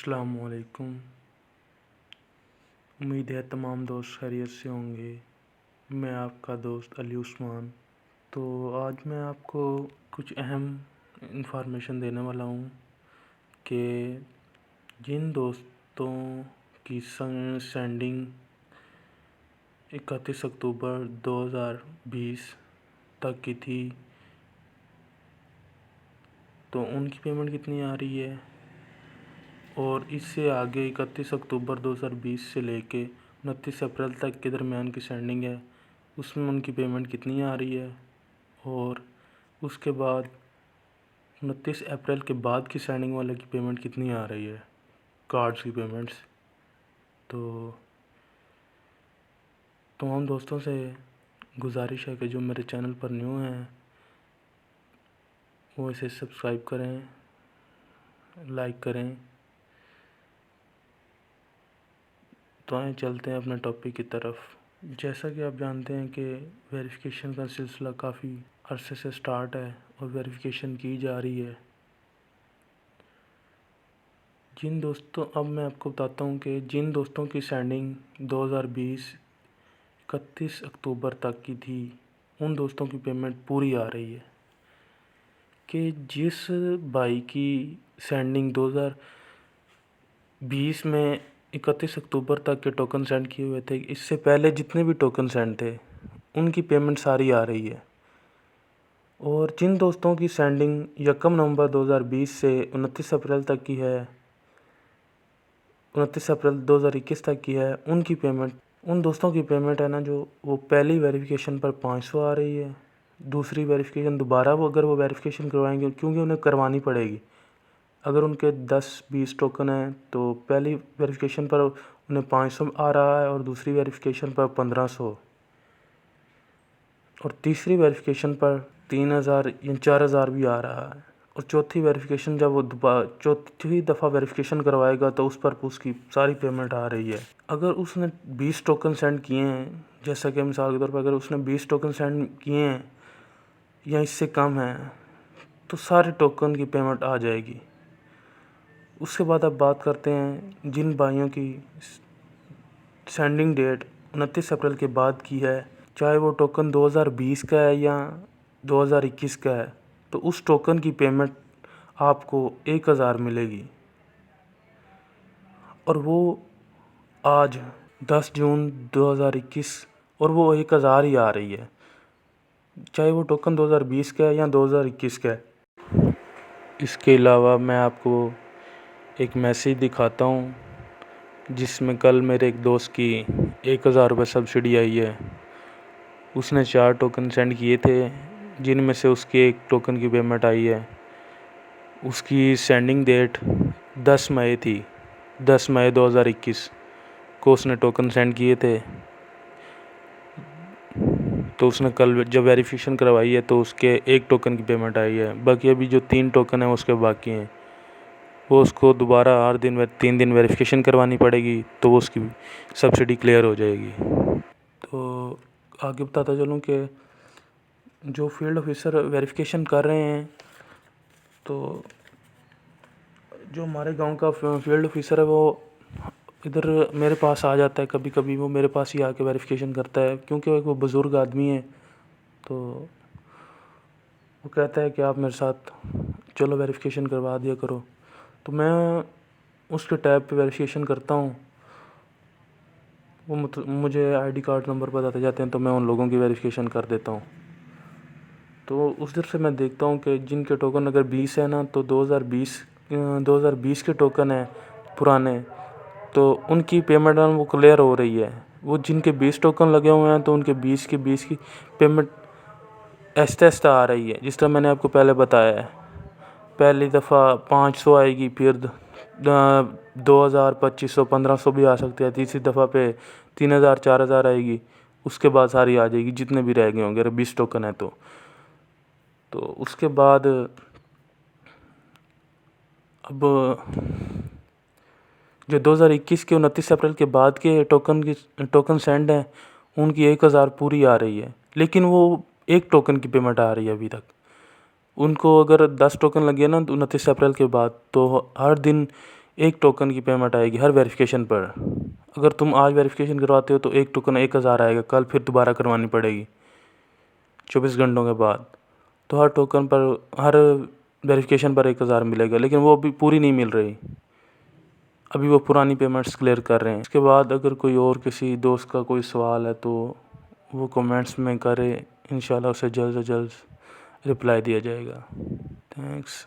अस्सलामुअलैकुम। उम्मीद है तमाम दोस्त खैरियत से होंगे। मैं आपका दोस्त अली उस्मान। तो आज मैं आपको कुछ अहम इंफॉर्मेशन देने वाला हूँ कि जिन दोस्तों की सेंडिंग 31 अक्टूबर 2020 तक की थी, तो उनकी पेमेंट कितनी आ रही है, और इससे आगे 31 अक्टूबर 2020 से लेके 29 अप्रैल तक के दरमियान की सेंडिंग है, उसमें उनकी पेमेंट कितनी आ रही है, और उसके बाद 29 अप्रैल के बाद की सेंडिंग वाले की पेमेंट कितनी आ रही है, कार्ड्स की पेमेंट्स। तो तमाम दोस्तों से गुजारिश है कि जो मेरे चैनल पर न्यू हैं वो इसे सब्सक्राइब करें, लाइक करें। तो आए चलते हैं अपने टॉपिक की तरफ। जैसा कि आप जानते हैं कि वेरिफिकेशन का सिलसिला काफ़ी अरसे से स्टार्ट है और वेरिफिकेशन की जा रही है। अब मैं आपको बताता हूँ कि जिन दोस्तों की सेंडिंग 2020 31 अक्टूबर तक की थी, उन दोस्तों की पेमेंट पूरी आ रही है। कि जिस भाई की सेंडिंग 2020 में 31 अक्टूबर तक के टोकन सेंड किए हुए थे, इससे पहले जितने भी टोकन सेंड थे उनकी पेमेंट सारी आ रही है। और जिन दोस्तों की सेंडिंग 1 नवंबर 2020 से 29 अप्रैल तक की है, 29 अप्रैल 2021 तक की है, उन दोस्तों की पेमेंट है ना, जो वो पहली वेरिफिकेशन पर 500 आ रही है। दूसरी वेरिफिकेशन दोबारा अगर वो वेरिफिकेशन करवाएंगे, क्योंकि उन्हें करवानी पड़ेगी। अगर उनके 10-20 टोकन हैं तो पहली वेरिफिकेशन पर उन्हें 500 आ रहा है, और दूसरी वेरिफिकेशन पर 1500, और तीसरी वेरिफिकेशन पर 3000 या 4000 भी आ रहा है। और चौथी वेरिफिकेशन जब वो चौथी दफ़ा वेरिफिकेशन करवाएगा तो उस पर उसकी सारी पेमेंट आ रही है। अगर उसने 20 टोकन सेंड किए हैं, जैसा कि मिसाल के तौर पर अगर उसने 20 टोकन सेंड किए हैं या इससे कम है, तो सारे टोकन की पेमेंट आ जाएगी। उसके बाद अब बात करते हैं जिन भाइयों की सेंडिंग डेट 29 अप्रैल के बाद की है, चाहे वो टोकन 2020 का है या 2021 का है, तो उस टोकन की पेमेंट आपको 1000 मिलेगी। और वो आज 10 जून 2021 और वो 1000 ही आ रही है, चाहे वो टोकन 2020 का है या 2021 का है। इसके अलावा मैं आपको एक मैसेज दिखाता हूँ जिसमें कल मेरे एक दोस्त की 1000 रुपये सब्सिडी आई है। उसने 4 टोकन सेंड किए थे, जिनमें से उसकी एक टोकन की पेमेंट आई है। उसकी सेंडिंग डेट 10 मई थी। 10 मई 2021 को उसने टोकन सेंड किए थे। तो उसने कल जब वेरिफिकेशन करवाई है तो उसके एक टोकन की पेमेंट आई है। बाकी अभी जो 3 टोकन है उसके बाकी हैं, वो उसको दोबारा 3 दिन वेरिफिकेशन करवानी पड़ेगी, तो वो उसकी सब्सिडी क्लियर हो जाएगी। तो आगे बताता चलूँ कि जो फील्ड ऑफिसर वेरिफिकेशन कर रहे हैं, तो जो हमारे गांव का फील्ड ऑफिसर है वो इधर मेरे पास आ जाता है। कभी कभी वो मेरे पास ही आके वेरिफिकेशन करता है, क्योंकि वो बुज़ुर्ग आदमी है। तो वो कहता है कि आप मेरे साथ चलो वेरिफिकेशन करवा दिया करो। तो मैं उसके टैब पे वेरिफिकेशन करता हूँ। वो मुझे आईडी कार्ड नंबर बताते जाते हैं, तो मैं उन लोगों की वेरिफिकेशन कर देता हूँ। तो उस से मैं देखता हूँ कि जिनके टोकन अगर 20 है ना, तो 2020 के टोकन है पुराने, तो उनकी पेमेंट वो क्लियर हो रही है। वो जिनके 20 टोकन लगे हुए हैं, तो उनके 20 की पेमेंट आहिस्ता आहिस्ता आ रही है, जिस तरह मैंने आपको पहले बताया है। पहली दफ़ा 500 आएगी, फिर 2000, 2500, 1500 भी आ सकती है। तीसरी दफ़ा पे 3000, 4000 आएगी। उसके बाद सारी आ जाएगी जितने भी रह गए होंगे, अगर 20 टोकन है तो उसके बाद अब जो 2021 के 29 अप्रैल के बाद के टोकन सेंड हैं, उनकी 1000 पूरी आ रही है, लेकिन वो एक टोकन की पेमेंट आ रही है अभी तक। उनको अगर 10 टोकन लगे ना 29 अप्रैल के बाद, तो हर दिन 1 टोकन की पेमेंट आएगी हर वेरिफिकेशन पर। अगर तुम आज वेरिफिकेशन करवाते हो तो 1 टोकन 1000 आएगा, कल फिर दोबारा करवानी पड़ेगी 24 घंटों के बाद। तो हर टोकन पर, हर वेरिफिकेशन पर 1000 मिलेगा, लेकिन वो अभी पूरी नहीं मिल रही। अभी वो पुरानी पेमेंट्स क्लियर कर रहे हैं। इसके बाद अगर कोई और किसी दोस्त का कोई सवाल है तो वो कमेंट्स में करे, इंशाल्लाह उसे जल्द से जल्द रिप्लाई दिया जाएगा। थैंक्स।